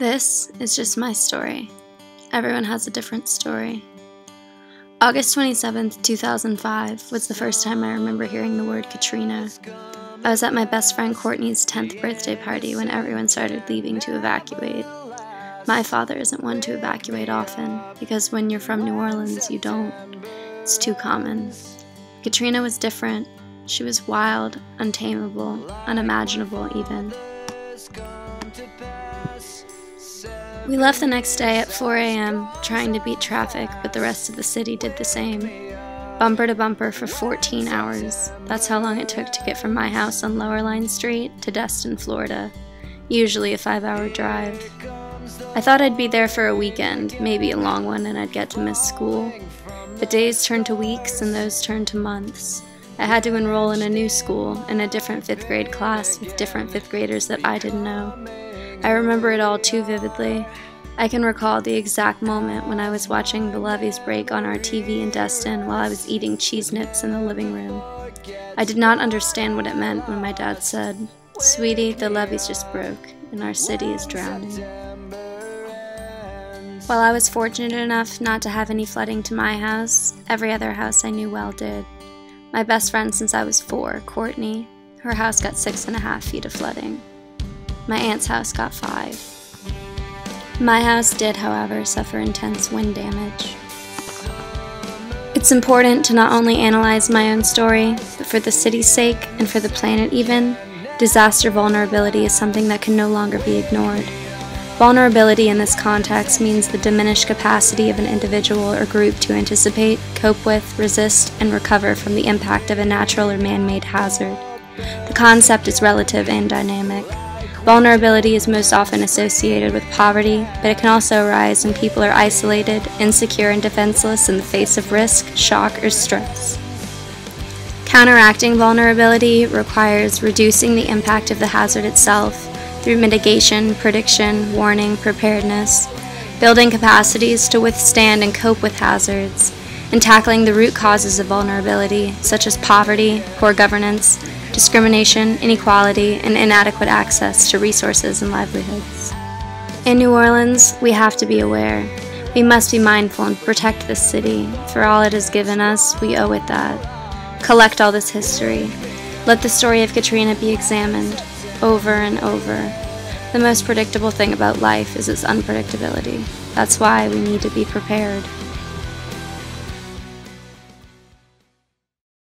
This is just my story. Everyone has a different story. August 27th, 2005 was the first time I remember hearing the word Katrina. I was at my best friend Courtney's 10th birthday party when everyone started leaving to evacuate. My father isn't one to evacuate often, because when you're from New Orleans, you don't. It's too common. Katrina was different. She was wild, untamable, unimaginable even. We left the next day at 4 a.m., trying to beat traffic, but the rest of the city did the same. Bumper to bumper for 14 hours. That's how long it took to get from my house on Lower Line Street to Destin, Florida. Usually a 5-hour drive. I thought I'd be there for a weekend, maybe a long one, and I'd get to miss school. But days turned to weeks, and those turned to months. I had to enroll in a new school, in a different 5th grade class with different 5th graders that I didn't know. I remember it all too vividly. I can recall the exact moment when I was watching the levees break on our TV in Destin while I was eating cheese nips in the living room. I did not understand what it meant when my dad said, "Sweetie, the levees just broke, and our city is drowning." While I was fortunate enough not to have any flooding to my house, every other house I knew well did. My best friend since I was 4, Courtney, her house got 6.5 feet of flooding. My aunt's house got 5. My house did, however, suffer intense wind damage. It's important to not only analyze my own story, but for the city's sake, and for the planet even, disaster vulnerability is something that can no longer be ignored. Vulnerability in this context means the diminished capacity of an individual or group to anticipate, cope with, resist, and recover from the impact of a natural or man-made hazard. The concept is relative and dynamic. Vulnerability is most often associated with poverty, but it can also arise when people are isolated, insecure, and defenseless in the face of risk, shock, or stress. Counteracting vulnerability requires reducing the impact of the hazard itself through mitigation, prediction, warning, preparedness, building capacities to withstand and cope with hazards, and tackling the root causes of vulnerability, such as poverty, poor governance, discrimination, inequality, and inadequate access to resources and livelihoods. In New Orleans, we have to be aware. We must be mindful and protect this city. For all it has given us, we owe it that. Collect all this history. Let the story of Katrina be examined, over and over. The most predictable thing about life is its unpredictability. That's why we need to be prepared.